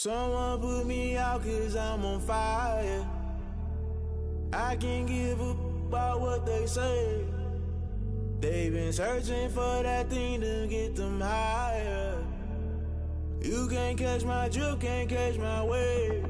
Someone put me out 'cause I'm on fire. I can't give a about what they say. They've been searching for that thing to get them higher. You can't catch my drift, can't catch my wave.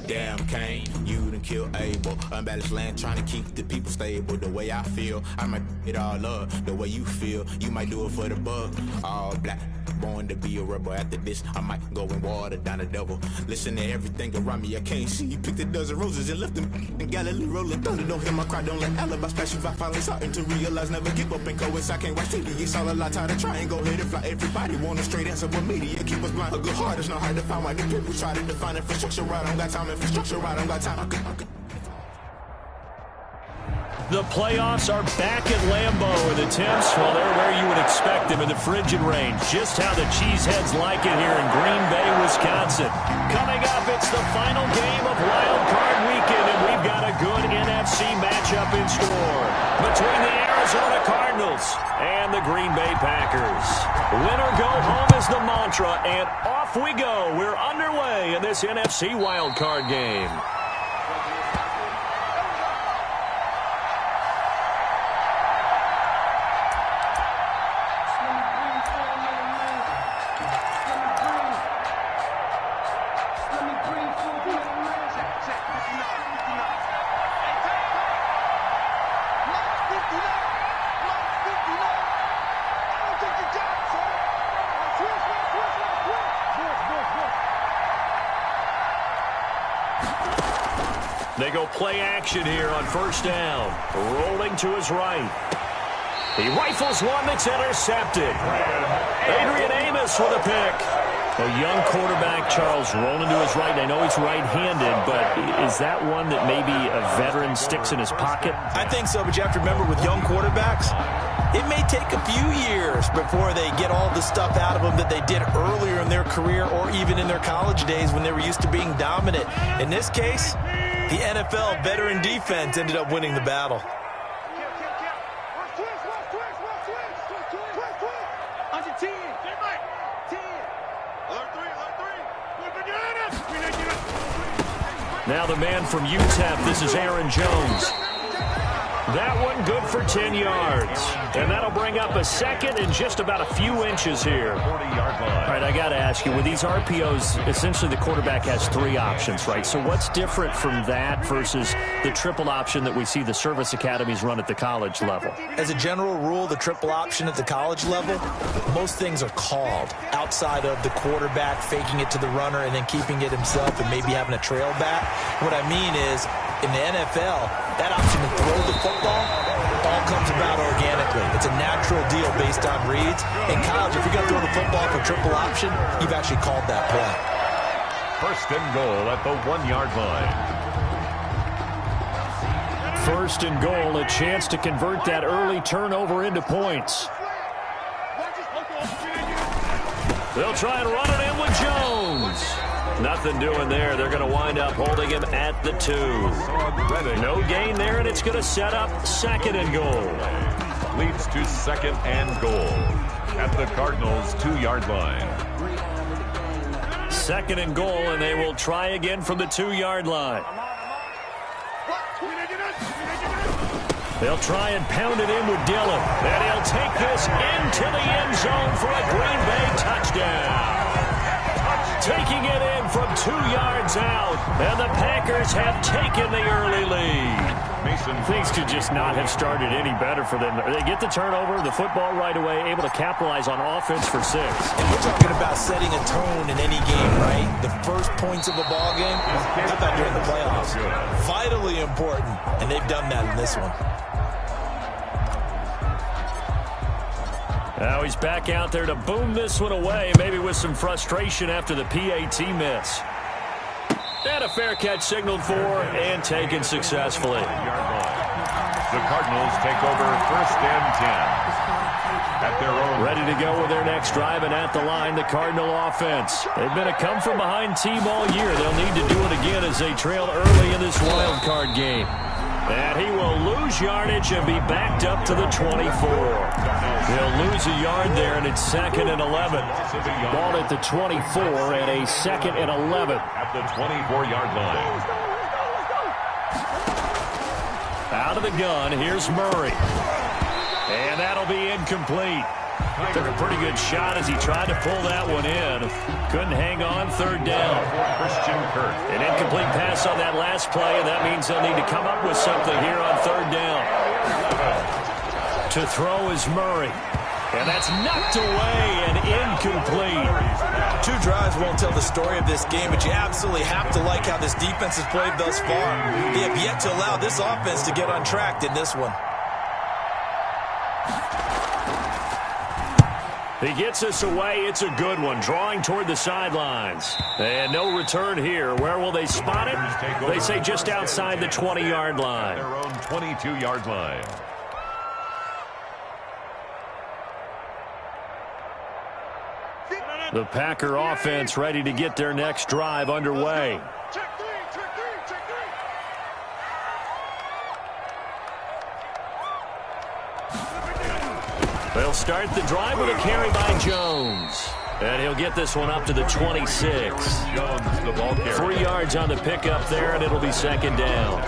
Damn Kane, you done killed Abel. Unbalanced land, trying to keep the people stable. The way I feel, I might it all up. The way you feel, you might do it for the bug. All black, born to be a rebel. After this, I might go and water down the devil. Listen to everything around me, I can't see. Picked a dozen roses and left them in Galilee rolling thunder. Don't hear my cry, don't let alibis pass you by. Finally starting to realize, never give up and coincide. Can't watch TV, it's all a lot. Tired of trying, go ahead and fly. Everybody want a straight answer, but media keep us blind. A good heart is not hard to find. Why the people try to define infrastructure right? I don't got time. Infrastructure right, I don't got time. The playoffs are back at Lambeau, and the temps, well, they're where you would expect them in the frigid range. Just how the Cheeseheads like it here in Green Bay, Wisconsin. Coming up, it's the final game of Wild Card Weekend, and we've got a good NFC matchup in store between the Arizona Cardinals and the Green Bay Packers. Win or go home is the mantra, and off we go. We're underway in this NFC Wild Card game. They go play action here on first down. Rolling to his right. He rifles one that's intercepted. Adrian Amos with a pick. A young quarterback, Charles, rolling to his right. I know he's right-handed, but is that one that maybe a veteran sticks in his pocket? I think so, but you have to remember with young quarterbacks, it may take a few years before they get all the stuff out of them that they did earlier in their career or even in their college days when they were used to being dominant. In this case, the NFL veteran defense ended up winning the battle. Now the man from UTEP, this is Aaron Jones. That one good for 10 yards. And that'll bring up a second and just about a few inches here. All right, I got to ask you, with these RPOs, essentially the quarterback has three options, right? So what's different from that versus the triple option that we see the service academies run at the college level? As a general rule, the triple option at the college level, most things are called outside of the quarterback faking it to the runner and then keeping it himself and maybe having a trail back. What I mean is, in the NFL, that option to throw the football all comes about organically. It's a natural deal based on reads. In college, if you're going to throw the football for triple option, you've actually called that play. First and goal at the 1-yard line. First and goal, a chance to convert that early turnover into points. They'll try and run it in with Jones. Nothing doing there. They're going to wind up holding him at the 2. No gain there, and it's going to set up second and goal. Leads to second and goal at the Cardinals' 2-yard line. Second and goal, and they will try again from the 2-yard line. They'll try and pound it in with Dillon. And he'll take this into the end zone for a Green Bay touchdown. Taking it in from 2 yards out. And the Packers have taken the early lead. Things could just not have started any better for them. They get the turnover, the football right away, able to capitalize on offense for 6. And we're talking about setting a tone in any game, right? The first points of a ball game, how about during the playoffs? Vitally important, and they've done that in this one. Now he's back out there to boom this one away, maybe with some frustration after the PAT miss. And a fair catch signaled for and taken successfully. The Cardinals take over first and 10. At their own. Ready to go with their next drive, and at the line, the Cardinal offense. They've been a come-from-behind team all year. They'll need to do it again as they trail early in this wild card game. And he will lose yardage and be backed up to the 24. He'll lose a yard there, and it's 2nd and 11. Ball at the 24 and a 2nd and 11. At the 24-yard line. Out of the gun, here's Murray. And that'll be incomplete. Took a pretty good shot as he tried to pull that one in. Couldn't hang on, 3rd down. An incomplete pass on that last play, and that means they'll need to come up with something here on 3rd down. To throw is Murray. And that's knocked away and incomplete. 2 drives won't tell the story of this game, but you absolutely have to like how this defense has played thus far. They have yet to allow this offense to get untracked in this one. He gets us away. It's a good one. Drawing toward the sidelines. And no return here. Where will they spot it? They say just outside the 20-yard line. Their own 22-yard line. The Packer offense ready to get their next drive underway. They'll start the drive with a carry by Jones. And he'll get this one up to the 26. Jones, the ball carrier. 3 yards on the pickup there, and it'll be 2nd down.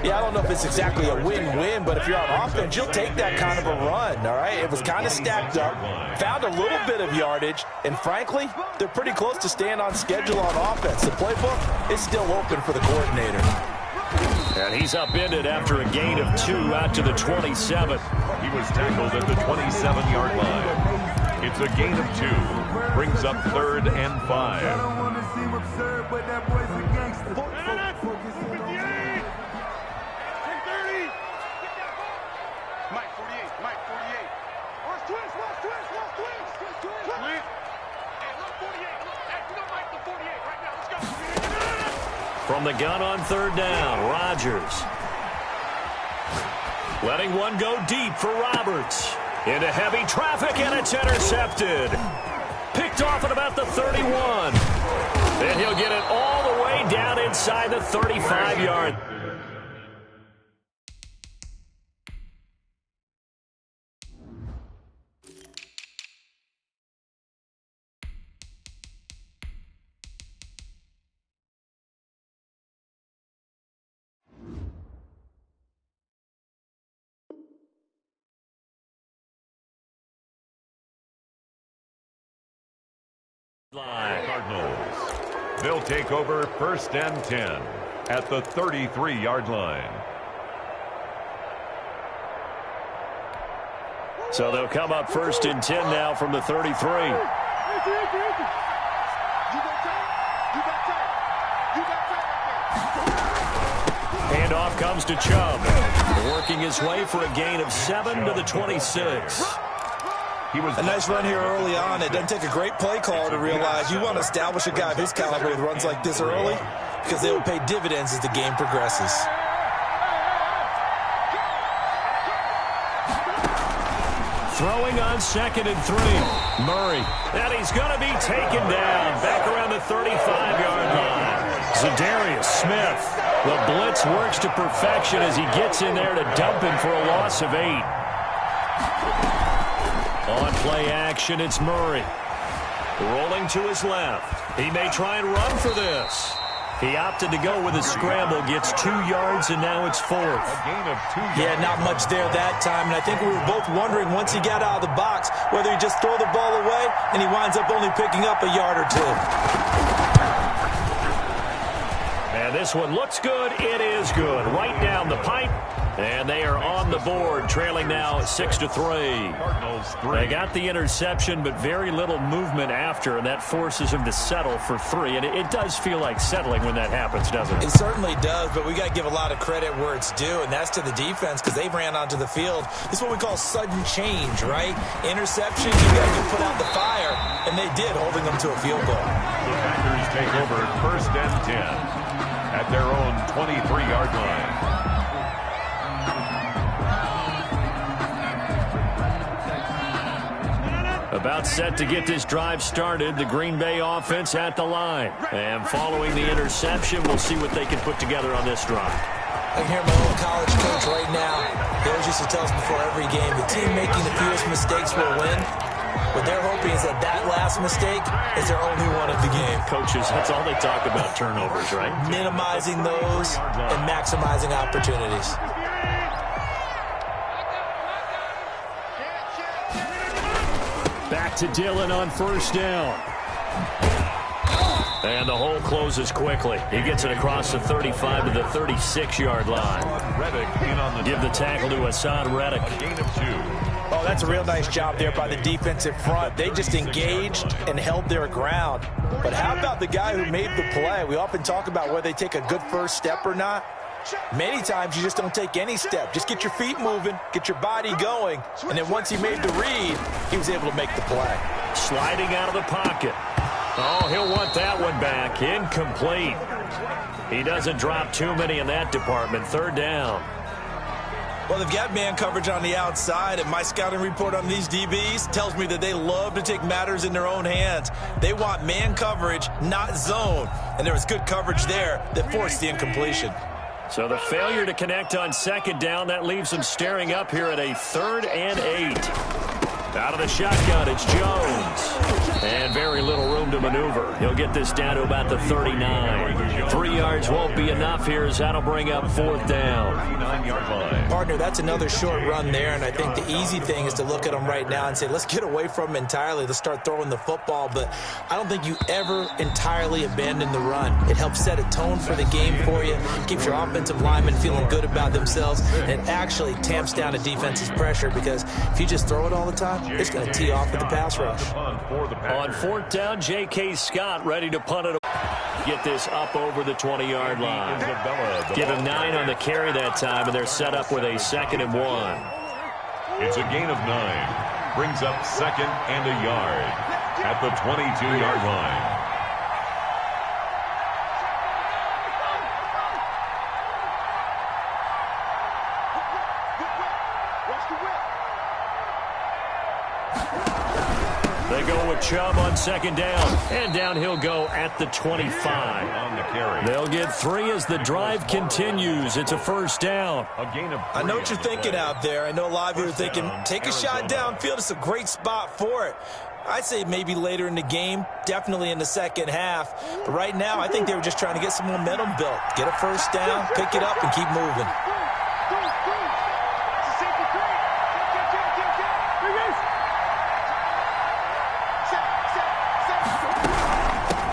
Yeah, I don't know if it's exactly a win-win, but if you're on offense, you'll take that kind of a run, all right? It was kind of stacked up, found a little bit of yardage, and frankly, they're pretty close to staying on schedule on offense. The playbook is still open for the coordinator. And he's upended after a gain of 2 out to the 27. He was tackled at the 27-yard line. It's a gain of 2. Brings up 3rd and 5. From the gun on 3rd down, Rodgers. Letting one go deep for Roberts. Into heavy traffic, and it's intercepted. Picked off at about the 31. And he'll get it all the way down inside the 35-yard. Cardinals. They'll take over 1st and 10 at the 33-yard line. So they'll come up 1st and 10 now from the 33. Handoff comes to Chubb. Working his way for a gain of 7 to the 26. A nice run here early on. It doesn't take a great play call to realize you want to establish a guy of his caliber with runs like this early because they will pay dividends as the game progresses. Throwing on 2nd and 3. Murray. And he's going to be taken down back around the 35-yard line. Zadarius Smith. The blitz works to perfection as he gets in there to dump him for a loss of 8. On play action, it's Murray. Rolling to his left. He may try and run for this. He opted to go with a scramble, gets 2 yards, and now it's 4th. A gain of 2 yards. Yeah, not much there that time, and I think we were both wondering once he got out of the box whether he just throw the ball away and he winds up only picking up a yard or 2. And this one looks good. It is good. Right down the pipe. And they are on the board, trailing now 6-3. Cardinals 3. They got the interception, but very little movement after, and that forces him to settle for 3. And it does feel like settling when that happens, doesn't it? It certainly does, but we got to give a lot of credit where it's due, and that's to the defense because they ran onto the field. This is what we call sudden change, right? Interception, you got to put out the fire, and they did, holding them to a field goal. The Packers take over 1st and 10 at their own 23-yard line. About set to get this drive started, the Green Bay offense at the line. And following the interception, we'll see what they can put together on this drive. I can hear my old college coach right now. He always used to tell us before every game, the team making the fewest mistakes will win. What they're hoping is that last mistake is their only one of the game. Coaches, that's all they talk about, turnovers, right? Minimizing those and maximizing opportunities. Back to Dillon on first down. And the hole closes quickly. He gets it across the 35 to the 36-yard line. Give the tackle to Hassan Reddick. Oh, that's a real nice job there by the defensive front. They just engaged and held their ground. But how about the guy who made the play? We often talk about whether they take a good first step or not. Many times you just don't take any step. Just get your feet moving, get your body going, and then once he made the read, he was able to make the play. Sliding out of the pocket. Oh, he'll want that one back. Incomplete. He doesn't drop too many in that department. Third down. Well, they've got man coverage on the outside, and my scouting report on these DBs tells me that they love to take matters in their own hands. They want man coverage, not zone. And there was good coverage there that forced the incompletion. So the failure to connect on second down, that leaves him staring up here at a 3rd and 8. Out of the shotgun, it's Jones. And very little room to maneuver. He'll get this down to about the 39. 3 yards won't be enough here as that'll bring up 4th down. Partner, that's another short run there, and I think the easy thing is to look at him right now and say, let's get away from him entirely. Let's start throwing the football, but I don't think you ever entirely abandon the run. It helps set a tone for the game for you, keeps your offensive linemen feeling good about themselves, and it actually tamps down a defense's pressure because if you just throw it all the time, it's going to tee off with the pass rush. On 4th down, J.K. Scott ready to punt it. Get this up over the 20-yard line. Give him 9 on the carry that time, and they're set up with a 2nd and 1. It's a gain of 9. Brings up 2nd and a yard at the 22-yard line. They go with Chubb on 2nd down, and down he'll go at the 25. On the carry. They'll get 3 as the drive continues. It's a 1st down. A gain of 3. I know what you're thinking out there. I know a lot of you are thinking, take a shot downfield. It's a great spot for it. I'd say maybe later in the game, definitely in the second half. But right now, I think they were just trying to get some momentum built. Get a 1st down, pick it up, and keep moving.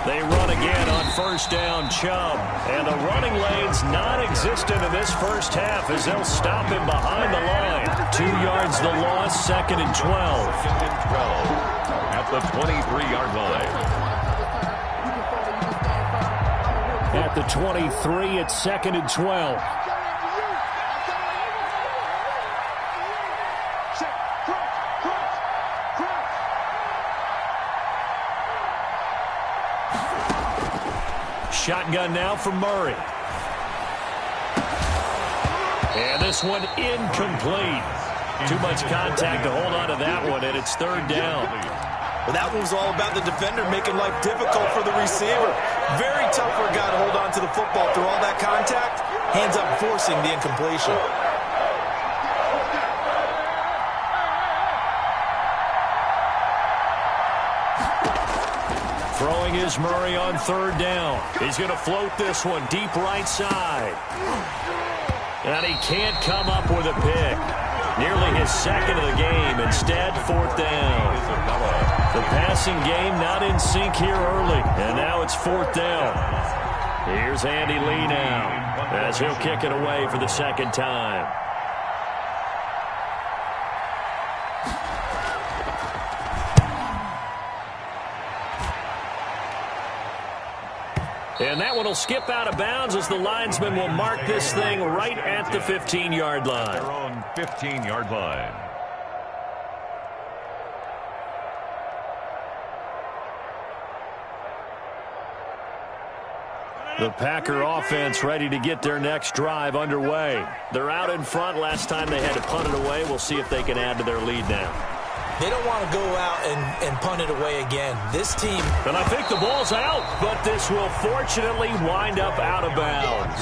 They run again on 1st down, Chubb. And the running lane's non-existent in this first half as they'll stop him behind the line. 2 yards the loss, 2nd and 12. 2nd and 12 at the 23-yard line. At the 23, it's 2nd and 12. Shotgun now for Murray. And this one incomplete. Too much contact to hold on to that one, and it's 3rd down. Well, that one was all about the defender making life difficult for the receiver. Very tough for a guy to hold on to the football through all that contact. Hands up forcing the incompletion. Throwing is Murray on 3rd down. He's going to float this one deep right side. And he can't come up with a pick. Nearly his 2nd of the game. Instead, 4th down. The passing game not in sync here early. And now it's 4th down. Here's Andy Lee now as he'll kick it away for the 2nd time. And that one will skip out of bounds as the linesman will mark this thing right at the 15-yard line. Their own 15-yard line. The Packer offense ready to get their next drive underway. They're out in front. Last time they had to punt it away. We'll see if they can add to their lead now. They don't want to go out and punt it away again. This team... And I think the ball's out, but this will fortunately wind up out of bounds.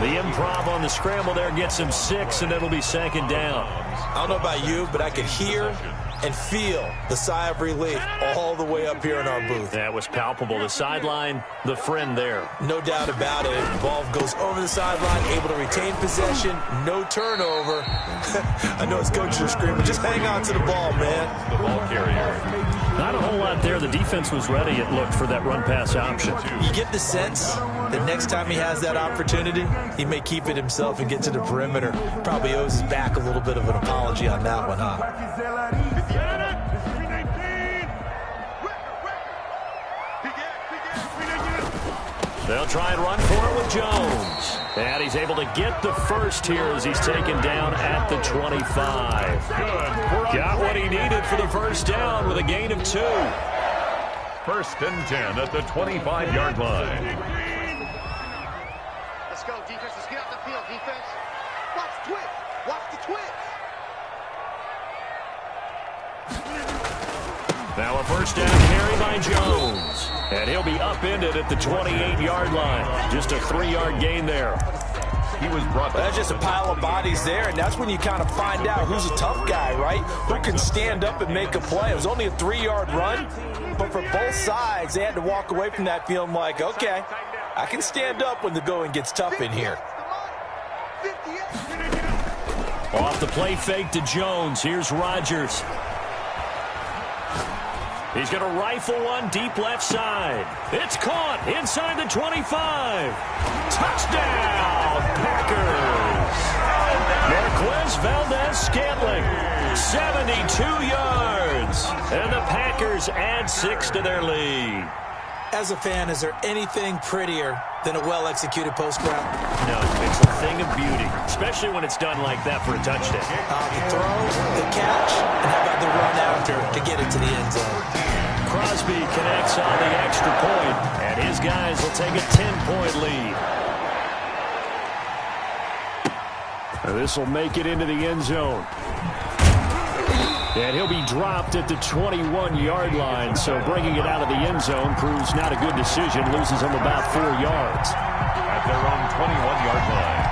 The improv on the scramble there gets him 6, and it'll be second down. I don't know about you, but I could hear and feel the sigh of relief all the way up here in our booth. That was palpable. The sideline, the friend there. No doubt about it. The ball goes over the sideline, able to retain possession, no turnover. I know his coaches are screaming, just hang on to the ball, man. The ball carrier. Not a whole lot there. The defense was ready, it looked, for that run-pass option. You get the sense that next time he has that opportunity, he may keep it himself and get to the perimeter. Probably owes his back a little bit of an apology on that one, huh? They'll try and run for it with Jones. And he's able to get the first here as he's taken down at the 25. Got what he needed for the first down with a gain of 2. First and 10 at the 25-yard line. Let's go, defense. Let's get out the field, defense. Watch the twitch. Watch the twitch. Now a first down carry by Jones. And he'll be upended at the 28-yard line. Just a 3-yard gain there. He was brought down. That's just a pile of bodies there, and that's when you kind of find out who's a tough guy, right? Who can stand up and make a play. It was only a 3-yard run, but for both sides, they had to walk away from that feeling like, okay, I can stand up when the going gets tough in here. Off the play fake to Jones. Here's Rodgers. He's going to rifle one deep left side. It's caught inside the 25. Touchdown, Packers. Marquez Valdez-Scantling, 72 yards. And the Packers add 6 to their lead. As a fan, is there anything prettier than a well-executed post route? No, it's a thing of beauty, especially when it's done like that for a touchdown. The throw, the catch, and how about the run after to get it to the end zone? Crosby connects on the extra point, and his guys will take a 10-point lead. This will make it into the end zone. And he'll be dropped at the 21-yard line, so bringing it out of the end zone proves not a good decision. Loses him about 4 yards. At their own 21-yard line.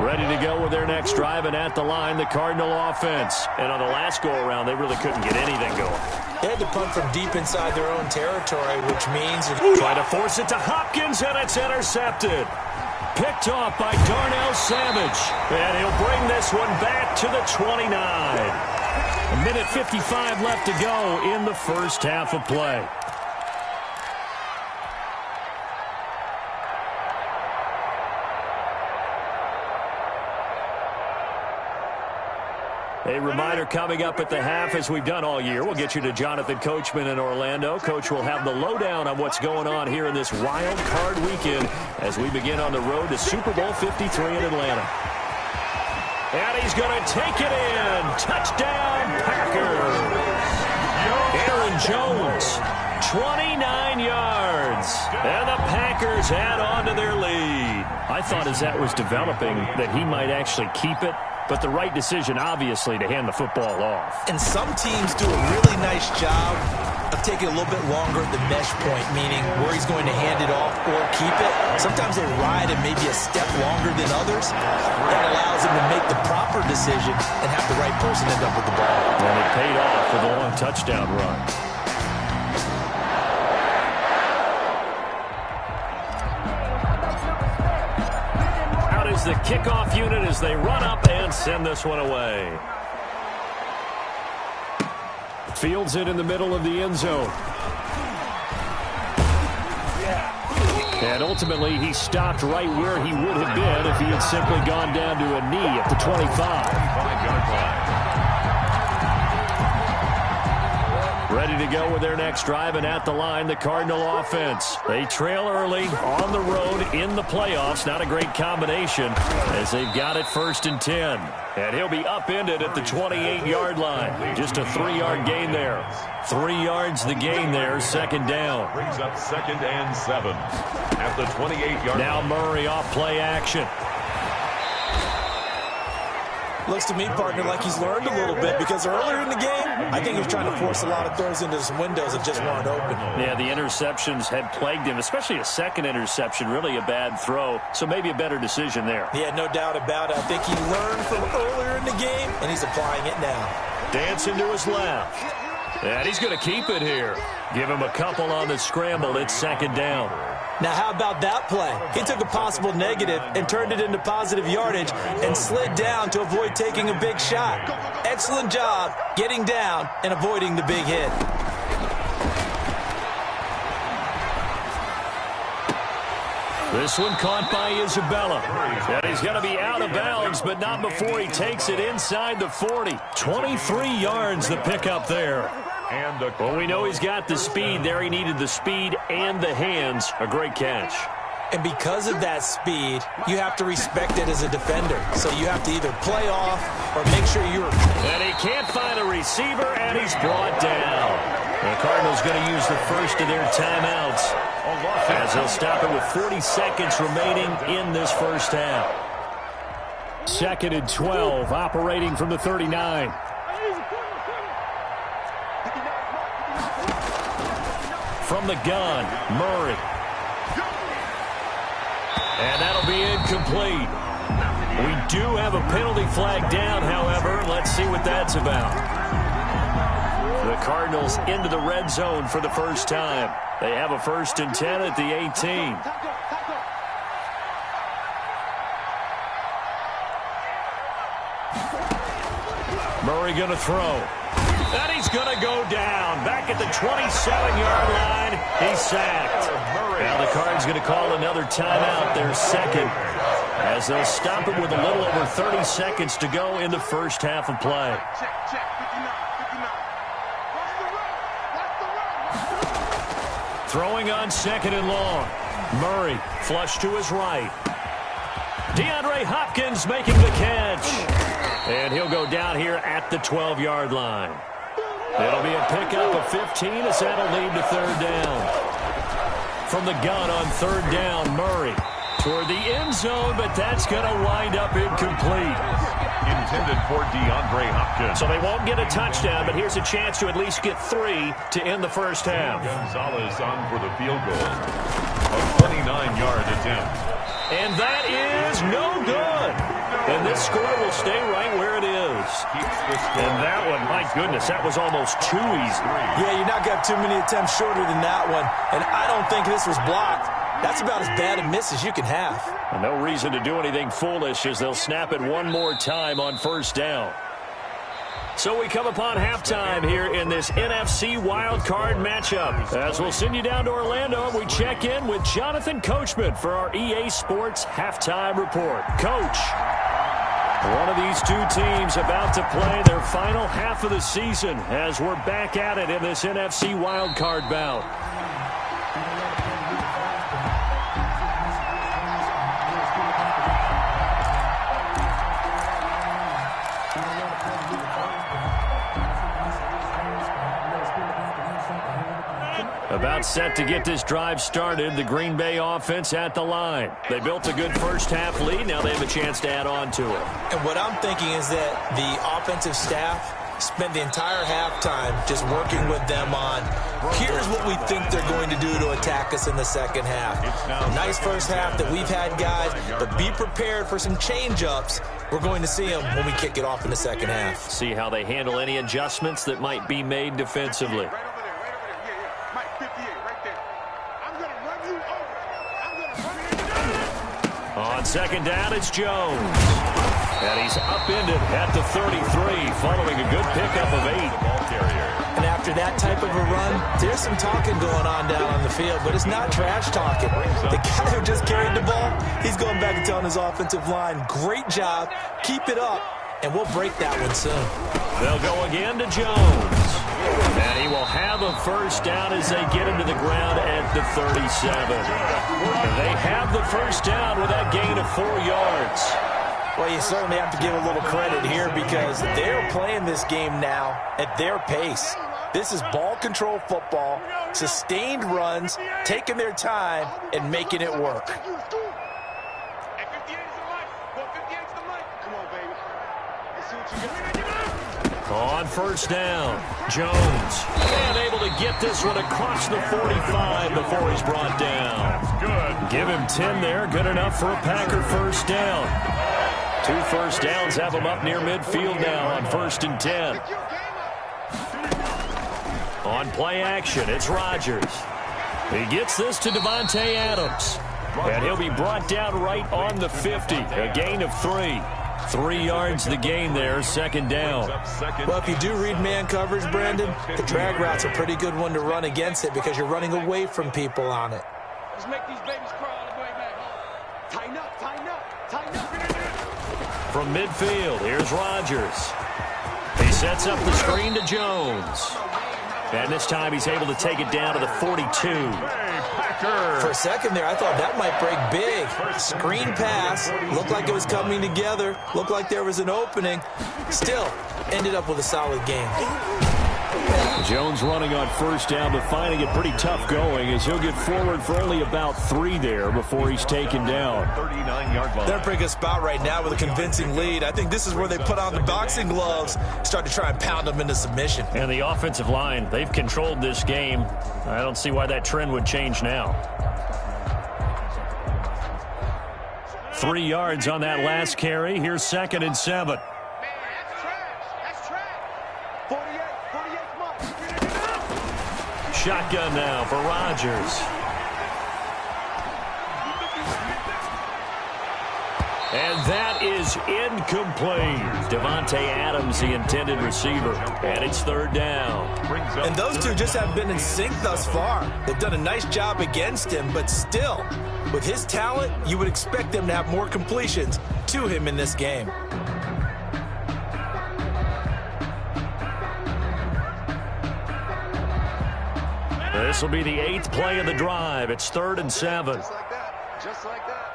Ready to go with their next drive, and at the line, the Cardinal offense. And on the last go-around, they really couldn't get anything going. They had to punt from deep inside their own territory, which means... Trying to force it to Hopkins, and it's intercepted. Picked off by Darnell Savage. And he'll bring this one back to the 29. A minute 55 left to go in the first half of play. A reminder coming up at the half, as we've done all year. We'll get you to Jonathan Coachman in Orlando. Coach will have the lowdown on what's going on here in this wild card weekend as we begin on the road to Super Bowl 53 in Atlanta. And he's going to take it in. Touchdown, Packers. Aaron Jones, 29 yards. And the Packers add on to their lead. I thought as that was developing that he might actually keep it. But the right decision, obviously, to hand the football off. And some teams do a really nice job of taking a little bit longer at the mesh point, meaning where he's going to hand it off or keep it. Sometimes they ride it maybe a step longer than others. That allows them to make the proper decision and have the right person end up with the ball. And it paid off with a long touchdown run. The kickoff unit as they run up and send this one away. Fields it in the middle of the end zone. And ultimately, he stopped right where he would have been if he had simply gone down to a knee at the 25. 5-yard line. ready to go with their next drive, and at the line, the Cardinal offense. They trail early on the road in the playoffs. Not a great combination as they've got it 1st and 10. And he'll be upended at the 28-yard line. Just a 3-yard gain there. 3 yards the gain there, 2nd down. Brings up 2nd and 7 at the 28-yard line. Now Murray off play action. Looks to me, partner, like he's learned a little bit because earlier in the game, I think he was trying to force a lot of throws into some windows that just weren't open. Yeah, the interceptions had plagued him, especially a second interception, really a bad throw. So maybe a better decision there. Yeah, no doubt about it. I think he learned from earlier in the game, and he's applying it now. Dancing to his left. And he's going to keep it here. Give him a couple on the scramble. It's 2nd down. Now, how about that play? He took a possible negative and turned it into positive yardage and slid down to avoid taking a big shot. Excellent job getting down and avoiding the big hit. This one caught by Isabella. And he's going to be out of bounds, but not before he takes it inside the 40. 23 yards the pickup there. Well, we know he's got the speed there. He needed the speed and the hands. A great catch. And because of that speed, you have to respect it as a defender. So you have to either play off or make sure you're... And he can't find a receiver, and he's brought down. The Cardinals going to use the first of their timeouts as they'll stop it with 40 seconds remaining in this first half. 2nd and 12, operating from the 39. From the gun, Murray. And that'll be incomplete. We do have a penalty flag down, however. Let's see what that's about. The Cardinals into the red zone for the first time. They have a 1st and 10 at the 18. Murray going to throw. And he's going to go down. Back at the 27-yard line. He's sacked. Now the Cards going to call another timeout, their 2nd, as they'll stop it with a little over 30 seconds to go in the first half of play. Throwing on 2nd and long. Murray flush to his right. DeAndre Hopkins making the catch. And he'll go down here at the 12-yard line. It'll be a pickup of 15 as that'll lead to 3rd down. From the gun on 3rd down, Murray toward the end zone, but that's going to wind up incomplete. Intended for DeAndre Hopkins. So they won't get a touchdown, but here's a chance to at least get 3 to end the first half. Gonzalez on for the field goal. A 29-yard attempt. And that is no good. And this score will stay right where it is. And that one, my goodness, that was almost too easy. Yeah, you're not going to have too many attempts shorter than that one. And I don't think this was blocked. That's about as bad a miss as you can have. And no reason to do anything foolish as they'll snap it one more time on 1st down. So we come upon halftime here in this NFC wildcard matchup. As we'll send you down to Orlando, we check in with Jonathan Coachman for our EA Sports Halftime Report. Coach, one of these two teams about to play their final half of the season as we're back at it in this NFC wildcard bout. About set to get this drive started. The Green Bay offense at the line. They built a good first half lead. Now they have a chance to add on to it. And what I'm thinking is that the offensive staff spent the entire halftime just working with them on, here's what we think they're going to do to attack us in the second half. A nice first half that we've had, guys, but be prepared for some change-ups. We're going to see them when we kick it off in the second half. See how they handle any adjustments that might be made defensively. On 2nd down, it's Jones. And he's upended at the 33 following a good pickup of 8. And after that type of a run, there's some talking going on down on the field, but it's not trash talking. The guy who just carried the ball, he's going back and telling his offensive line, great job, keep it up, and we'll break that one soon. They'll go again to Jones. And he will have a of first down as they get him to the ground at the 37. They have the first down with that gain of 4 yards. Well, you certainly have to give a little credit here because they're playing this game now at their pace. This is ball control football, sustained runs, taking their time, and making it work. On first down, Jones. And able to get this one across the 45 before he's brought down. Good. Give him 10 there. Good enough for a Packer first down. 2 first downs have him up near midfield now on 1st and 10. On play action, it's Rodgers. He gets this to Davante Adams. And he'll be brought down right on the 50. A gain of 3. 3 yards the gain there, 2nd down. Well, if you do read man coverage, Brandon, the drag route's a pretty good one to run against it because you're running away from people on it. Let's make these babies crawl all the way back home. Tighten up, tighten up, tighten up. From midfield, here's Rodgers. He sets up the screen to Jones. And this time he's able to take it down to the 42. For a second there, I thought that might break big. Screen pass. Looked like it was coming together. Looked like there was an opening. Still, ended up with a solid game. Jones running on first down, but finding it pretty tough going as he'll get forward for only about 3 there before he's taken down. 39-yard line. They're in a pretty good spot right now with a convincing lead. I think this is where they put on the boxing gloves, start to try and pound them into submission. And the offensive line, they've controlled this game. I don't see why that trend would change now. 3 yards on that last carry. Here's 2nd and 7. Shotgun now for Rodgers. And that is incomplete. Davante Adams, the intended receiver. And it's 3rd down. And those two just haven't been in sync thus far. They've done a nice job against him, but still, with his talent, you would expect them to have more completions to him in this game. This will be the 8th play of the drive. It's 3rd and 7. Just like that. Just like that.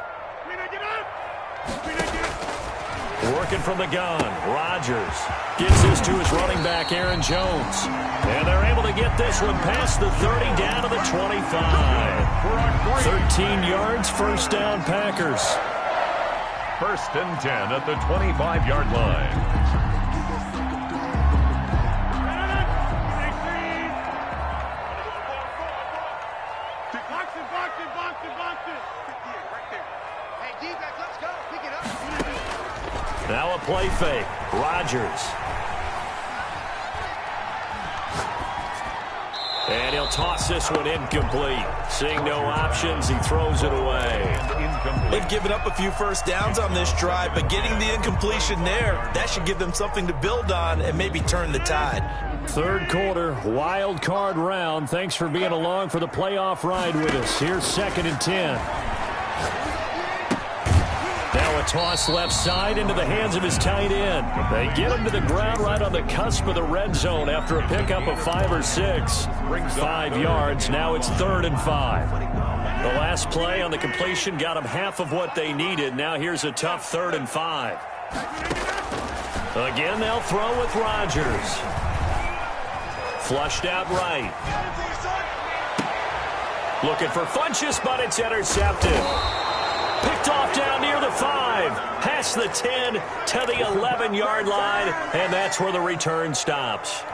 Working from the gun, Rodgers gives this to his running back, Aaron Jones. And they're able to get this one past the 30 down to the 25. 13 yards, first down, Packers. 1st and 10 at the 25-yard line. Now a play fake. Rodgers. And he'll toss this one incomplete. Seeing no options, he throws it away. They've given up a few first downs on this drive, but getting the incompletion there, that should give them something to build on and maybe turn the tide. 3rd quarter, wild card round. Thanks for being along for the playoff ride with us. Here's 2nd and 10. Now a toss left side into the hands of his tight end. They get him to the ground right on the cusp of the red zone after a pickup of 5 or 6. 5 yards. Now it's 3rd and 5. The last play on the completion got them half of what they needed. Now here's a tough 3rd and 5. Again, they'll throw with Rodgers. Flushed out right. Looking for Funchess, but it's intercepted. Picked off down near the 5, past the 10 to the 11-yard line, and that's where the return stops.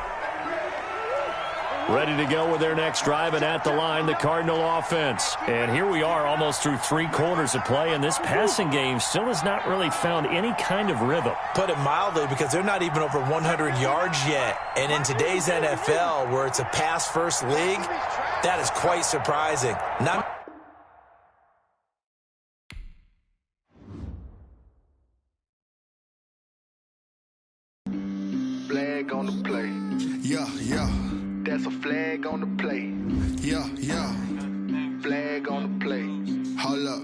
Ready to go with their next drive, and at the line, the Cardinal offense. And here we are almost through 3 quarters of play, and this passing game still has not really found any kind of rhythm. Put it mildly, because they're not even over 100 yards yet. And in today's NFL, where it's a pass-first league, that is quite surprising. Flag on the play. Yeah, yeah. That's a flag on the play. Yeah, yeah. Flag on the play. Hold up.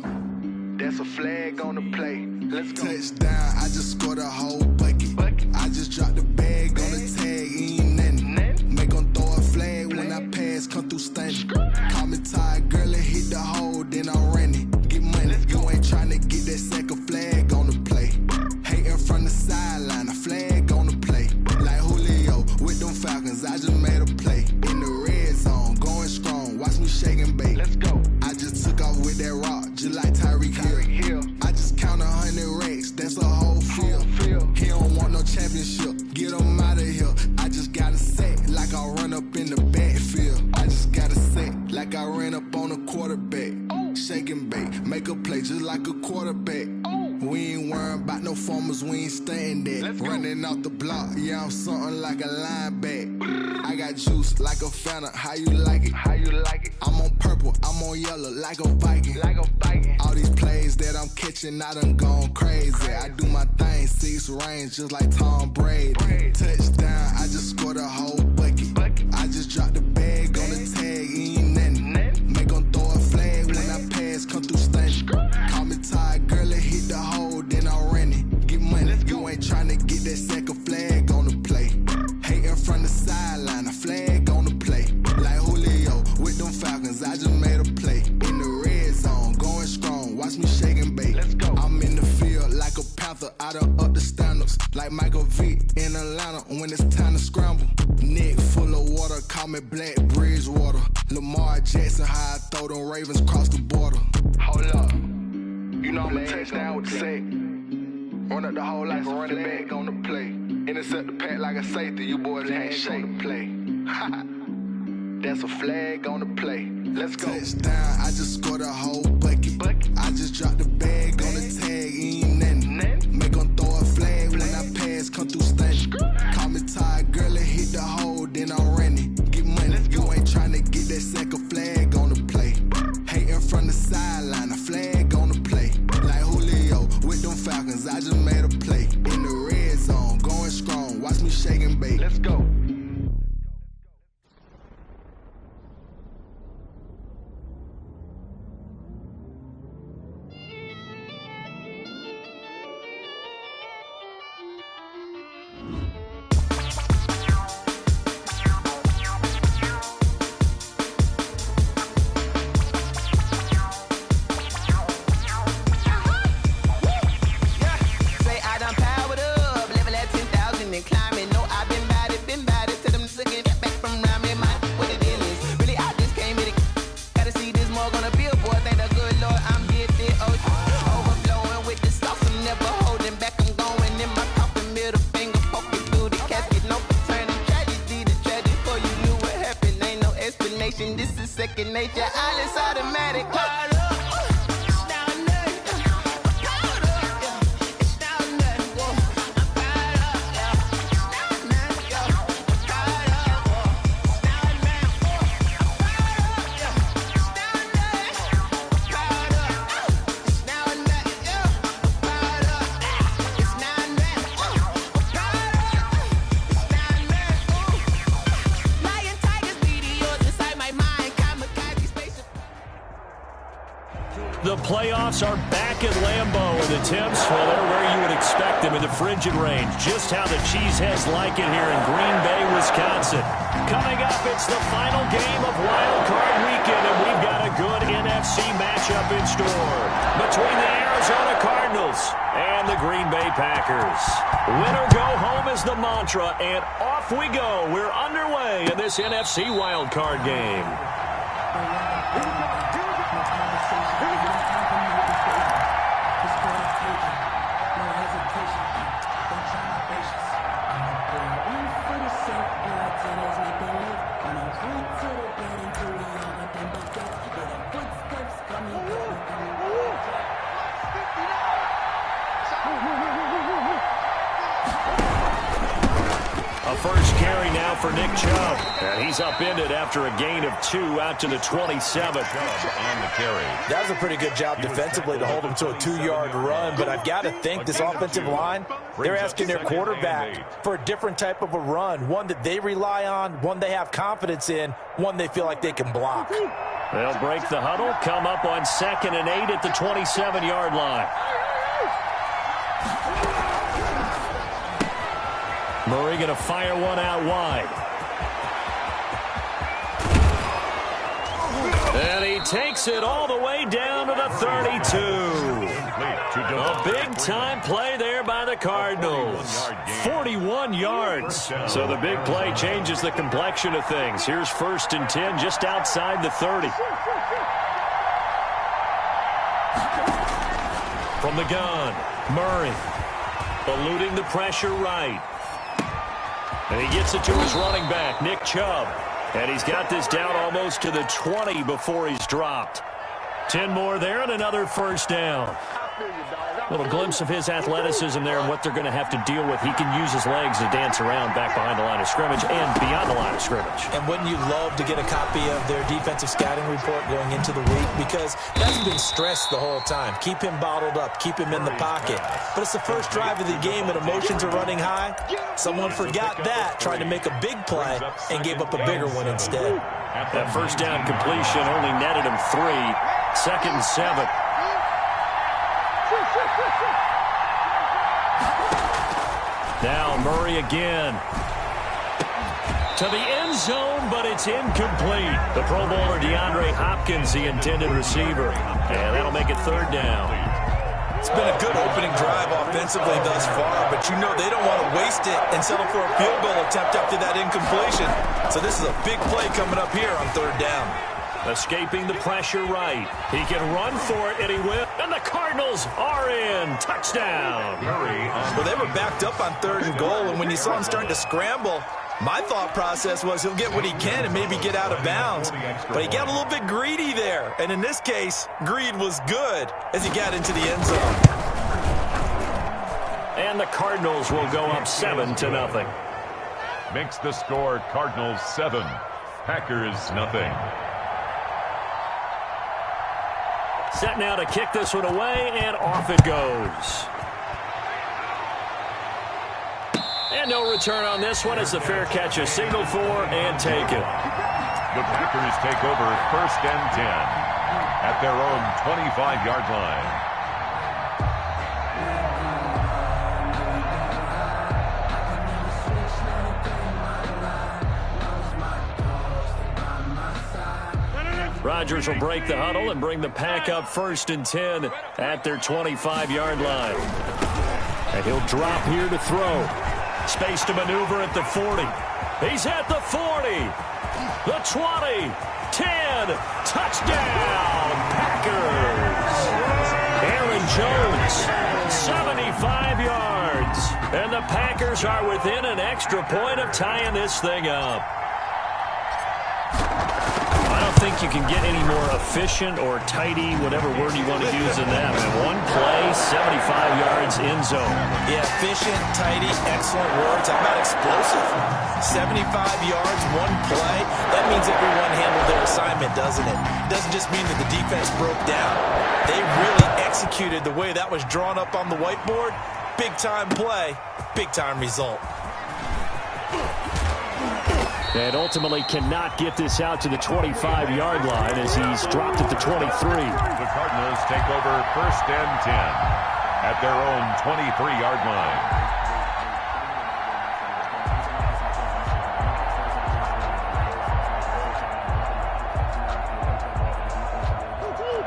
That's a flag on the play. Let's go. Touchdown, I just scored a whole bucket. I just dropped the bag on the tag, ain't nothing. Make them throw a flag when I Falcons, I just made a play. In the red zone, going strong, watch me shake and bake. Let's go. I just took off with that rock, just like Tyreek Hill. I just count 100 racks, that's a whole field. He don't want no championship, get him out of here. I just gotta set like I run up in the backfield. I just gotta set like I ran up on a quarterback. Shake and bake, make a play just like a quarterback. We ain't worrying about no formers, we ain't staying there. Running off the block, yeah, I'm something like a linebacker. I got juice like a Fanta, how you like it? I'm on purple, I'm on yellow like a Viking. All these plays that I'm catching, I done gone crazy. I do my thing, 6 range just like Tom Brady. Touchdown, I just scored a whole bucket. I just dropped the bag on the tag, ain't nothing. Make them throw a flag when I pass, come through stunning. Call me tired, girl, it hit the hole, then I ran it. Get money, you ain't tryna get that second flag on the play. Hating from the sideline, a flag on the play. Like Julio with them Falcons, I just made a play. In the red zone, going strong, watch me shake and bake. I'm in the field like a panther, I done up the standards. Like Michael Vick in Atlanta when it's time to scramble. Neck full of water, call me Black Bridgewater. Lamar Jackson, how I throw them Ravens cross the border. Hold up, you know I'm a touchdown with the sack. Run up the whole life, run it back on the play. Intercept the pack like a safety, you boys ain't shake the play. That's a flag on the play. Let's go. Touchdown, I just scored a whole bucket. I just dropped the bag on the tag, ain't nothing. Make them throw a flag when I pass, come through stunning. Call me tired, girl, it hit the hole, then I ran it. Get money, you ain't tryna get that second flag on the play. Hating from the sideline, a flag on the play. Like Julio with them Falcons, I just made a play. In the red zone, going strong, watch me shake and bake. Let's go. This is second nature, all is automatic. The playoffs are back at Lambeau, and the temps, well, they're where you would expect them in the frigid range. Just how the Cheeseheads like it here in Green Bay, Wisconsin. Coming up, it's the final game of wildcard weekend, and we've got a good NFC matchup in store between the Arizona Cardinals and the Green Bay Packers. Win or go home is the mantra, and off we go. We're underway in this NFC wildcard game. A first carry now for Nick Chubb. And he's upended after a gain of 2 out to the 27. On the carry. That was a pretty good job defensively to hold him to a 2-yard run, but I've got to think this offensive line, they're asking their quarterback for a different type of a run, one that they rely on, one they have confidence in, one they feel like they can block. They'll break the huddle, come up on 2nd and 8 at the 27-yard line. Murray going to fire one out wide. And he takes it all the way down to the 32. A big-time play there by the Cardinals. 41 yards. So the big play changes the complexion of things. Here's 1st and 10 just outside the 30. From the gun, Murray. Eluding the pressure right. And he gets it to his running back, Nick Chubb. And he's got this down almost to the 20 before he's dropped. 10 more there and another 1st down. Little glimpse of his athleticism there and what they're going to have to deal with. He can use his legs to dance around back behind the line of scrimmage and beyond the line of scrimmage. And wouldn't you love to get a copy of their defensive scouting report going into the week? Because that's been stressed the whole time. Keep him bottled up. Keep him in the pocket. But it's the first drive of the game and emotions are running high. Someone forgot that, tried to make a big play, and gave up a bigger one instead. That 1st down completion only netted him 3. 2nd and 7. Now Murray again. To the end zone, but it's incomplete. The Pro Bowler DeAndre Hopkins, the intended receiver. And that'll make it 3rd down. It's been a good opening drive offensively thus far, but you know they don't want to waste it and settle for a field goal attempt after that incompletion. So this is a big play coming up here on 3rd down. Escaping the pressure right. He can run for it, and he will. And the Cardinals are in. Touchdown. Well, they were backed up on 3rd and goal, and when you saw him starting to scramble, my thought process was he'll get what he can and maybe get out of bounds. But he got a little bit greedy there. And in this case, greed was good as he got into the end zone. And the Cardinals will go up 7-0. Makes the score Cardinals 7, Packers nothing. Set now to kick this one away, and off it goes. And no return on this one as the fair catch is signaled for and taken. The Packers take over 1st and 10 at their own 25-yard line. Rodgers will break the huddle and bring the pack up 1st and 10 at their 25-yard line. And he'll drop here to throw. Space to maneuver at the 40. He's at the 40. The 20. 10. Touchdown, Packers. Aaron Jones, 75 yards. And the Packers are within an extra point of tying this thing up. I don't think you can get any more efficient or tidy, whatever word you want to use in that. And one play, 75 yards in zone. Yeah, efficient, tidy, excellent words. How about explosive? 75 yards, one play. That means everyone handled their assignment, doesn't it? It doesn't just mean that the defense broke down. They really executed the way that was drawn up on the whiteboard. Big-time play, big-time result. And ultimately cannot get this out to the 25-yard line as he's dropped at the 23. The Cardinals take over 1st and 10 at their own 23-yard line.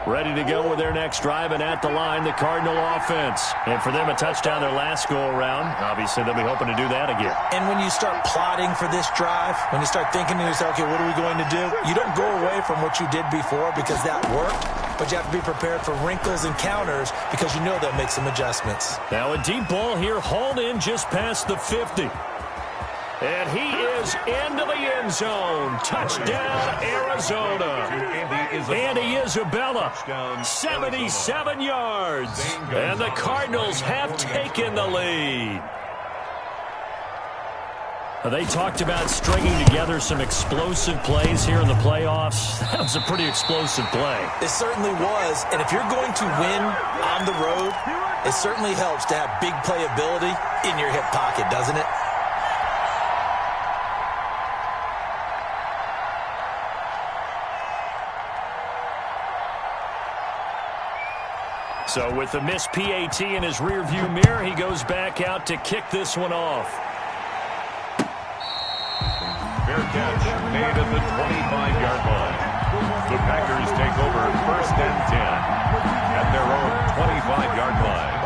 Ready to go with their next drive, and at the line, the Cardinal offense. And for them, a touchdown their last go-around. Obviously, they'll be hoping to do that again. And when you start plotting for this drive, when you start thinking to yourself, okay, what are we going to do? You don't go away from what you did before because that worked, but you have to be prepared for wrinkles and counters because you know they'll make some adjustments. Now a deep ball here, hauled in just past the 50. And he is into the end zone. Touchdown, Arizona. Andy Isabella, 77 yards. And the Cardinals have taken the lead. They talked about stringing together some explosive plays here in the playoffs. That was a pretty explosive play. It certainly was. And if you're going to win on the road, it certainly helps to have big playability in your hip pocket, doesn't it? So with the missed PAT in his rearview mirror, he goes back out to kick this one off. Fair catch made at the 25-yard line. The Packers take over 1st and 10 at their own 25-yard line.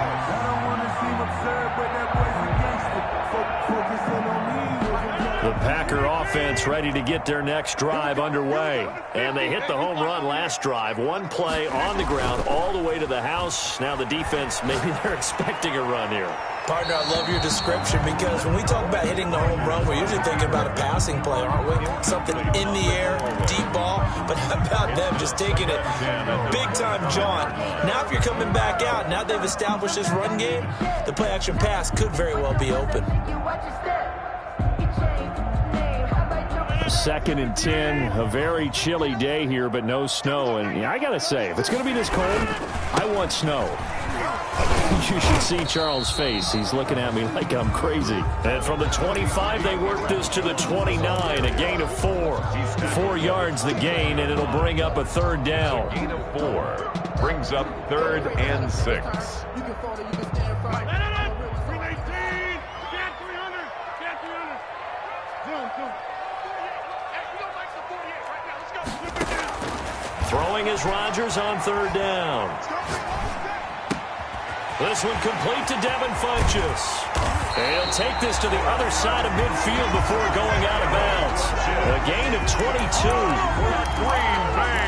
The Packer offense ready to get their next drive underway. And they hit the home run last drive. One play on the ground all the way to the house. Now the defense, maybe they're expecting a run here. Partner, I love your description because when we talk about hitting the home run, we're usually thinking about a passing play, aren't we? Something in the air, deep ball. But how about them just taking it big-time jaunt? Now if you're coming back out, now they've established this run game, the play-action pass could very well be open. 2nd and 10, a very chilly day here, but no snow. And yeah, I got to say, if it's going to be this cold, I want snow. You should see Charles' face. He's looking at me like I'm crazy. And from the 25, they work this to the 29, a gain of 4. 4 yards the gain, and it'll bring up a 3rd down. A gain of 4 brings up 3rd and 6. Throwing is Rodgers on 3rd down. This one complete to Devin Funchess. And he'll take this to the other side of midfield before going out of bounds. A gain of 22.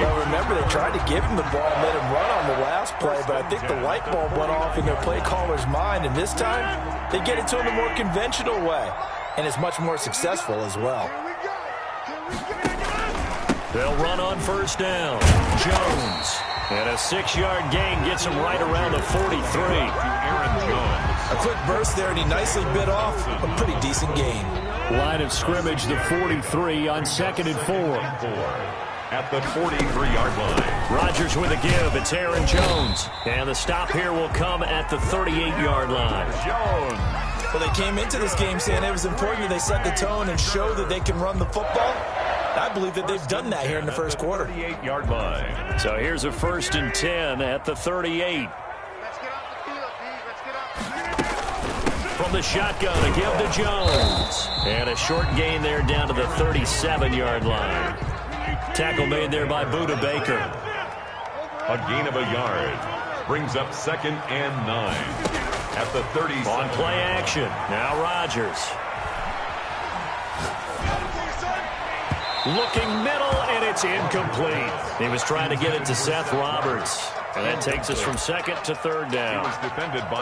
Well, remember, they tried to give him the ball and let him run on the last play, but I think the light bulb went off in their play caller's mind, and this time they get it to him the more conventional way, and it's much more successful as well. They'll run on 1st down. Jones. And a 6-yard gain gets him right around the 43. A quick burst there, and he nicely bit off a pretty decent gain. Line of scrimmage, the 43 on 2nd and 4. At the 43-yard line. Rodgers with a give. It's Aaron Jones. And the stop here will come at the 38-yard line. Jones. Well, they came into this game saying it was important that they set the tone and show that they can run the football. I believe that they've done that here in the first quarter. 38-yard line. So here's a 1st and 10 at the 38. From the shotgun, a give to Jones. And a short gain there down to the 37-yard line. Tackle made there by Budda Baker. A gain of a yard. Brings up 2nd and 9. At the 37. On play action. Now Rodgers. Looking middle, and it's incomplete. He was trying to get it to Seth Roberts. And that takes us from 2nd to 3rd down.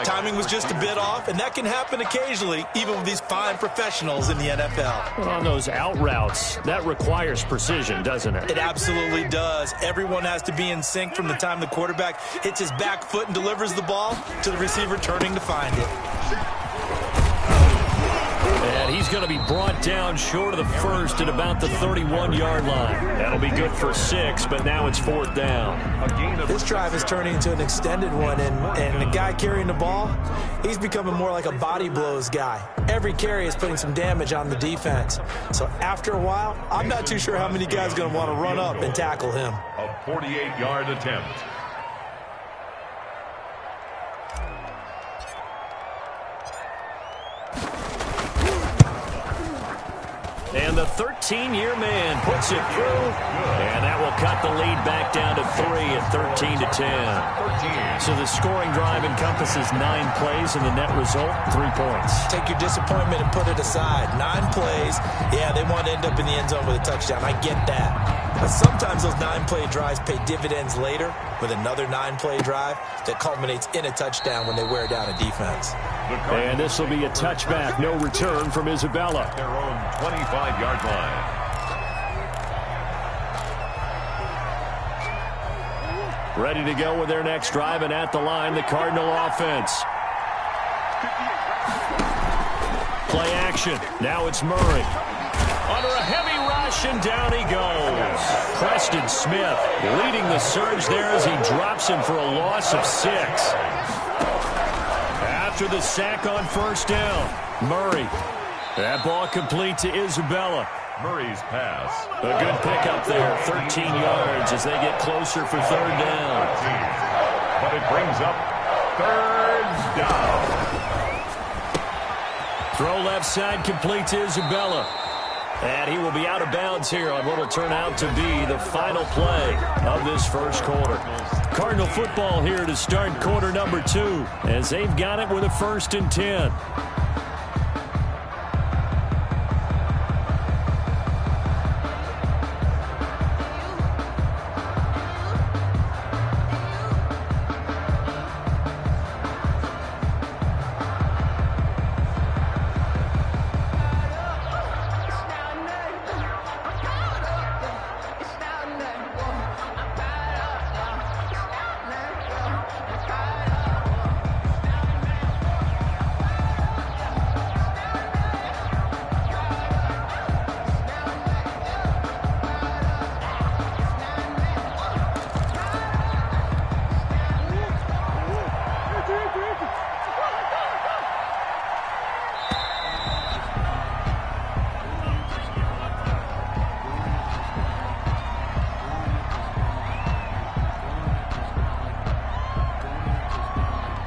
Timing was just a bit off, and that can happen occasionally, even with these fine professionals in the NFL. On those out routes, that requires precision, doesn't it? It absolutely does. Everyone has to be in sync from the time the quarterback hits his back foot and delivers the ball to the receiver turning to find it. And he's going to be brought down short of the 1st at about the 31-yard line. That'll be good for 6, but now it's 4th down. This drive is turning into an extended one, and the guy carrying the ball, he's becoming more like a body blows guy. Every carry is putting some damage on the defense. So after a while, I'm not too sure how many guys are going to want to run up and tackle him. A 48-yard attempt. And the 13-year man puts it through. And that will cut the lead back down to 3 at 13 to 10. So the scoring drive encompasses 9 plays, and the net result, 3 points. Take your disappointment and put it aside. 9 plays. Yeah, they want to end up in the end zone with a touchdown. I get that. But sometimes those 9-play drives pay dividends later with another 9-play drive that culminates in a touchdown when they wear down a defense. And this will be a touchback. No return from Isabella. Their own 25-yard line. Ready to go with their next drive, and at the line, the Cardinal offense. Play action. Now it's Murray. Under a heavy rush, and down he goes. Preston Smith leading the surge there as he drops him for a loss of 6. After the sack on 1st down, Murray. That ball complete to Isabella. Murray's pass. A good pickup there, 13 yards as they get closer for 3rd down. But it brings up 3rd down. Throw left side complete to Isabella. And he will be out of bounds here on what will turn out to be the final play of this first quarter. Cardinal football here to start quarter number 2 as they've got it with a 1st and 10.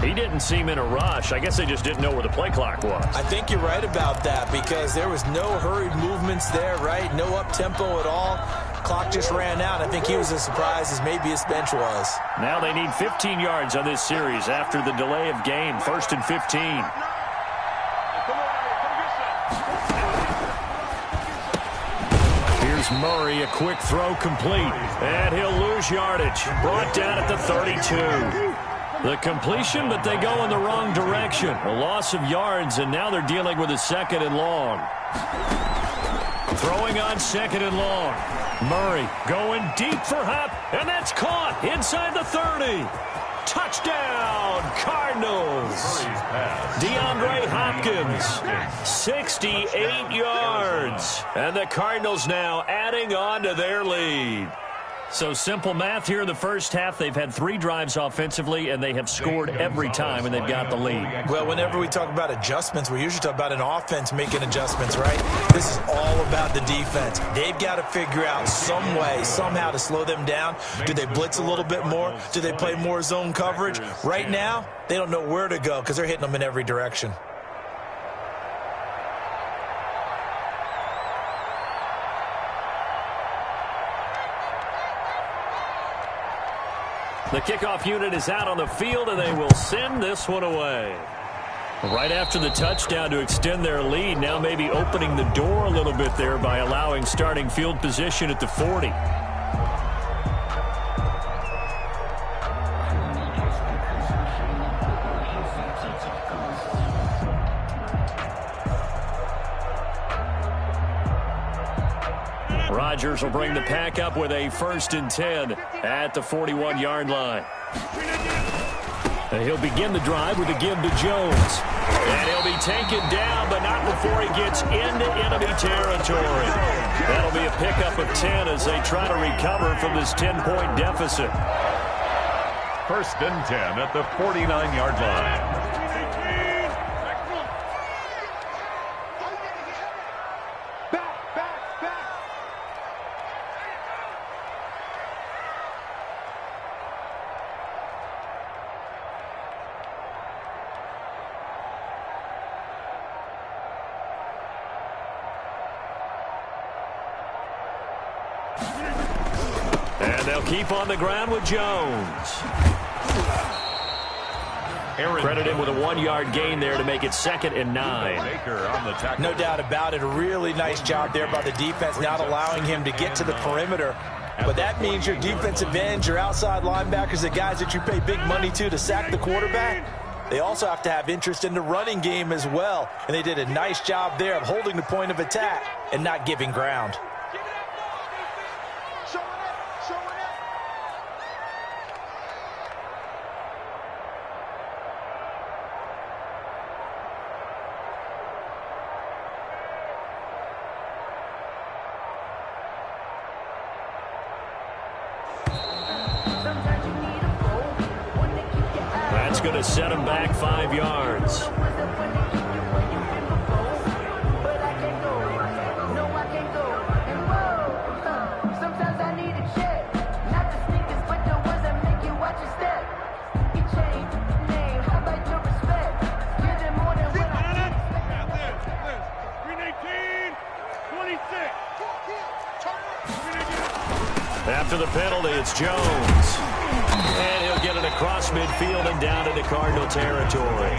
He didn't seem in a rush. I guess they just didn't know where the play clock was. I think you're right about that because there was no hurried movements there, right? No up-tempo at all. Clock just ran out. I think he was as surprised as maybe his bench was. Now they need 15 yards on this series after the delay of game. 1st and 15. Here's Murray, a quick throw complete. And he'll lose yardage. Brought down at the 32. The completion, but they go in the wrong direction. A loss of yards, and now they're dealing with a 2nd and long. Throwing on 2nd and long. Murray going deep for Hop, and that's caught inside the 30. Touchdown, Cardinals. DeAndre Hopkins, 68 yards. And the Cardinals now adding on to their lead. So simple math here in the first half. They've had 3 drives offensively, and they have scored every time, and they've got the lead. Well, whenever we talk about adjustments, we usually talk about an offense making adjustments, right? This is all about the defense. They've got to figure out some way, somehow to slow them down. Do they blitz a little bit more? Do they play more zone coverage? Right now, they don't know where to go because they're hitting them in every direction. The kickoff unit is out on the field, and they will send this one away. Right after the touchdown to extend their lead, now maybe opening the door a little bit there by allowing starting field position at the 40. Rodgers will bring the pack up with a 1st and 10 at the 41-yard line. And he'll begin the drive with a give to Jones. And he'll be taken down, but not before he gets into enemy territory. That'll be a pickup of 10 as they try to recover from this 10-point deficit. 1st and 10 at the 49-yard line. And they'll keep on the ground with Jones. Credit him with a 1-yard gain there to make it 2nd and 9. No doubt about it. A really nice job there by the defense, not allowing him to get to the perimeter. But that means your defensive ends, your outside linebackers, the guys that you pay big money to sack the quarterback, they also have to have interest in the running game as well. And they did a nice job there of holding the point of attack and not giving ground. That's going to set him back 5 yards. After the penalty, it's Jones. And he'll get it across midfield and down into Cardinal territory.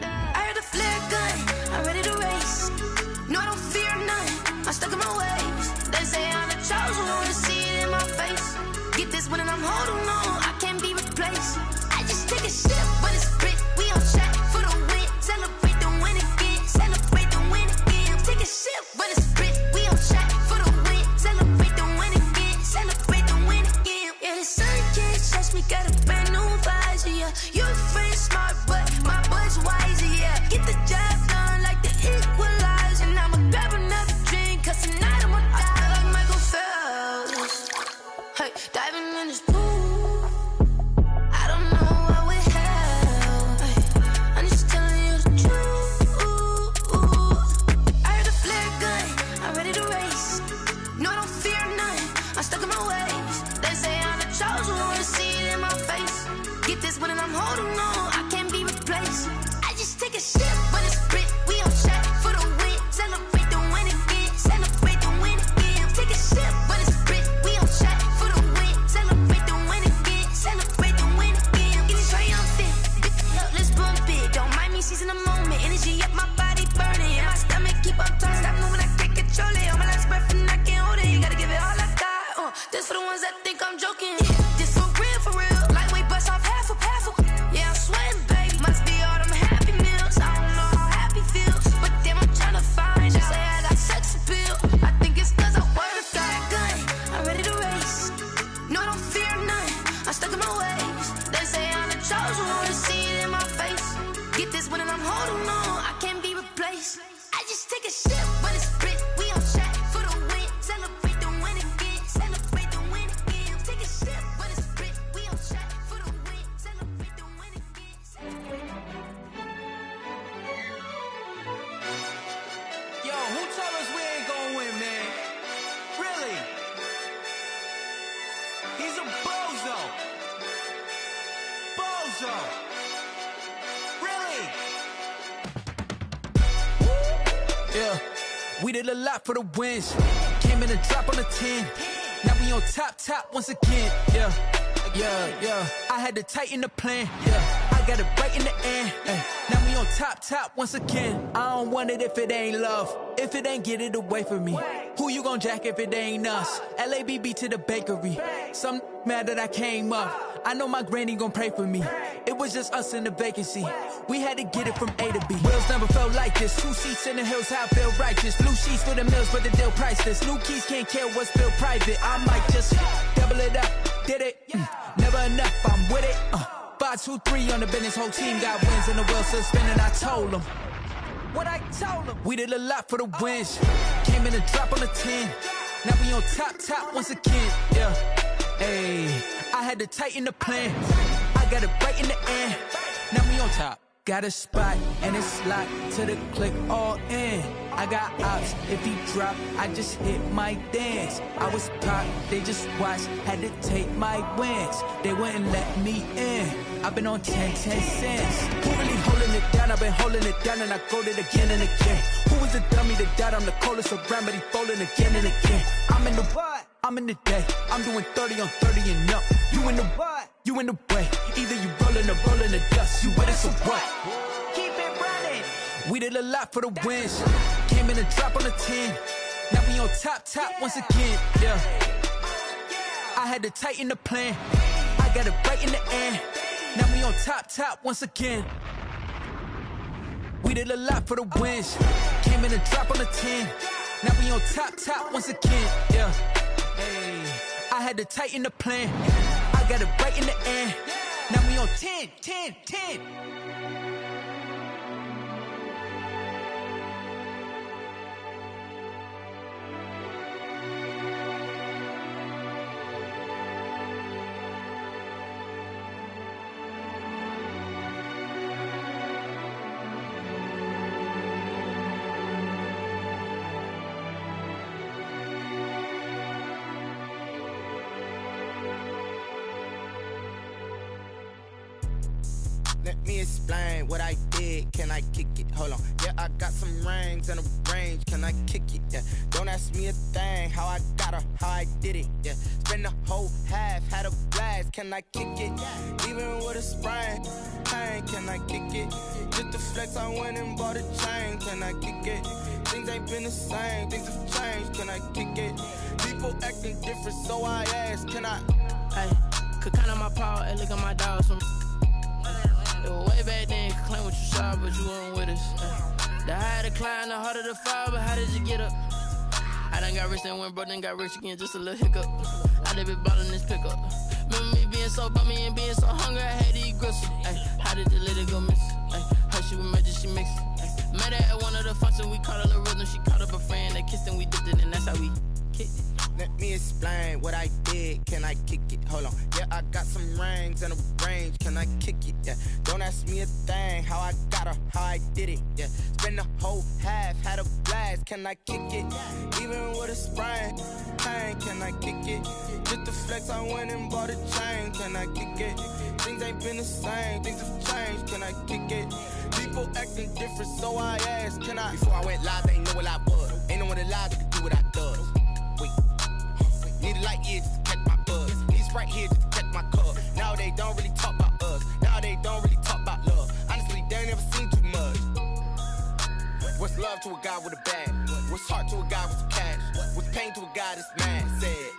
I heard a flare gun, I'm ready to race. No, I don't fear none, I'm stuck in my ways. They say I'm the chosen one, to see it in my face. Get this one and I'm holding on, I can't be replaced. I just take a sip, but it's split, we on track for the win. Celebrate the win again, celebrate the win again. Take a sip, but it's split, we on track for the win. Celebrate the win again, celebrate the win again. Yeah, the sun can't touch me, got a brand new visor, yeah. You're friend smart, but my bud's wiser, yeah. Get the job done like the equalizer. And I'ma grab another drink, cause tonight I'ma die like Michael Phelps. Hey, diving in this pool, I don't know what would help. Hey, I'm just telling you the truth. I heard a flare gun, I'm ready to race. No, I don't fear none, I'm stuck in my ways. They say I'm the chosen one, to see it in my face. Get this one and I'm holding on, I can't be replaced. I just take a sip, but it's split, we on track for the win. Celebrate the win again, celebrate the win again. Take a sip, but it's split, we on track for the win. Celebrate the win again, celebrate the win again. Get it triumphant, let's bump it. Don't mind me seizing the moment, energy up my body burning. And my stomach keep on turning, stop moving, I can't control it. On my last breath and I can't hold it, you gotta give it all I got. This for the ones that think I'm joking. This for real, lightweight bust off half a. Yeah, I'm sweating, baby. Must be all them happy meals. I don't know how happy feels, but damn, I'm trying to find you. Say I got sex appeal. I think it's cause I work out. Gun, I'm ready to race. No, I don't fear none, I'm stuck in my ways. They say I'm the chosen one, to see it in my face. Get this one and I'm holding on, I can't be replaced. I just take a sip, but it's split, we on track for the win. Celebrate the win again, celebrate the win again. Take a sip, but it's split, we on track for the win. Celebrate the win again, celebrate the win. Yo, who told us we ain't gonna win, man? Really? He's a bozo. Bozo. Really? Yeah, we did a lot for the wins. Came in a drop on the 10. Now we on top once again. Yeah. I had to tighten the plan. Yeah, I got it right in the end. Now we on top once again. I don't want it if it ain't love. If it ain't, get it away from me. Who you gon' jack if it ain't us? LABB to the bakery. Some mad that I came up. I know my granny gon' pray for me. It was just us in the vacancy. We had to get it from A to B. Wheels never felt like this. 2 seats in the hills, how I feel righteous. Blue sheets for the mills, but the deal priceless. New keys can't care what's still private. I might just double it up. Did it? Never enough, I'm with it. 5, 2, 3 on the business. Whole team got wins and the wheels still spinning. I told them what I told them. We did a lot for the wins. Came in a drop on the 10. Now we on top once again. Yeah. Hey, I had to tighten the plan. I got it right in the end. Now we on top. Got a spot and it's locked to the click all in. I got ops, if he drop, I just hit my dance. I was pop, they just watched, had to take my wins. They wouldn't let me in. I've been on 10 cents. Who really holding it down? I've been holding it down and I go it again and again. Who was the dummy that died? I'm the coldest around, but he folding again and again. I'm in the what? I'm in the day. I'm doing 30 on 30 and up. You in the what? You in the way. Either you rolling or rolling the dust. You with us or what? Keep it running. We did a lot for the wins. Came in and drop on the 10. Now we on top once again. Yeah. I had to tighten the plan. I got it right in the end. Now we on top once again. We did a lot for the wins. Came in and drop on the 10. Now we on top once again. Yeah. Hey. I had to tighten the plan. I got it right in the end. Now we on 10. Let me explain what I did. Can I kick it? Hold on. Yeah, I got some rings and a range. Can I kick it? Yeah. Don't ask me a thing. How I got her, how I did it. Yeah. Spend the whole half, had a blast. Can I kick it? Even with a sprain, pain. Can I kick it? Just to flex, I went and bought a chain. Can I kick it? Things ain't been the same. Things have changed. Can I kick it? People acting different, so I ask. Can I? Hey, could count on my power and look at my dogs from. Way back then, could claim what you saw, but you weren't with us. The higher the climb, the harder the fall, but how did you get up? I done got rich and went broke, then got rich again, just a little hiccup. I done been ballin' this pickup. Remember me being so bummy and being so hungry, I had to eat gristle. How did the lady go miss? Her she was magic, she mixed. Met her at one of the functions, we caught her a rhythm, she caught up a friend, they kissed and we dipped it, and that's how we kicked it. Let me explain what I did. Can I kick it? Hold on. Yeah, I got some rings and a range. Can I kick it? Yeah. Don't ask me a thing. How I got her, how I did it. Yeah. Spend the whole half, had a blast. Can I kick it? Even with a sprain, pain. Can I kick it? Just to flex, I went and bought a chain. Can I kick it? Things ain't been the same. Things have changed. Can I kick it? People acting different, so I asked. Can I? Before I went live, they ain't know what I was. Ain't no one alive that could do what I does. Wait. Need a light here just to catch my buzz. Need Sprite here just to catch my cup. Now they don't really talk about us. Now they don't really talk about love. Honestly, they ain't never seen too much. What's love to a guy with a bag? What's heart to a guy with some cash? What's pain to a guy that's mad? Said.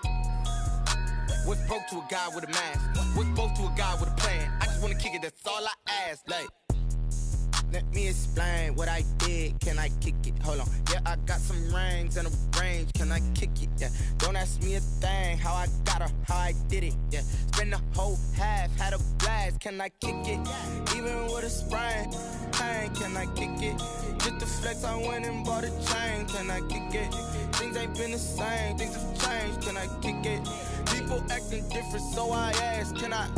What's broke to a guy with a mask? What's broke to a guy with a plan? I just wanna kick it, that's all I ask. Like, let me explain what I did. Can I kick it? Hold on. Yeah, I got some rings and a range. Can I kick it? Yeah. Don't ask me a thing. How I got her, how I did it. Yeah. Spend the whole half, had a blast. Can I kick it? Even with a sprain, pain. Can I kick it? Just to flex, I went and bought a chain. Can I kick it? Things ain't been the same. Things have changed. Can I kick it? People acting different, so I ask. Can I?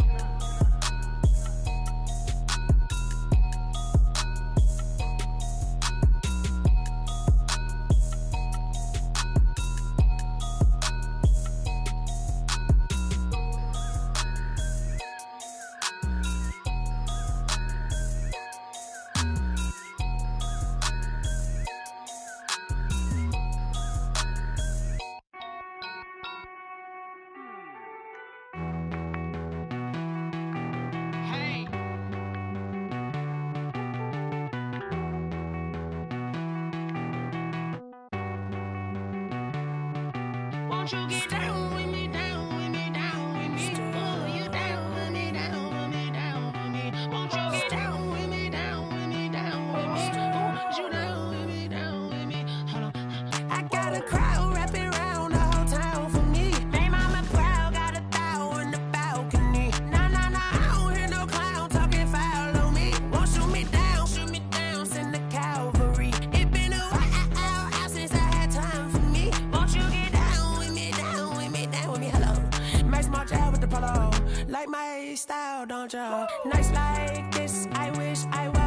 Won't you get down with me, down with me, down with me? Oh, you down with me, down with me, down with me. Won't you get down with me, down with me, down with me? Oh, you down with me, down with me? Hold on. I got a crowd wrapping around the whole town for me. Hey, mama proud, got a thou in the balcony. Nah, nah, nah, I don't hear no clown talking foul on me. Won't shoot me down, send the cavalry. It been a while since I had time for me. Won't you get down with me, down with me, like my style, don't you? Nights like this, I wish I was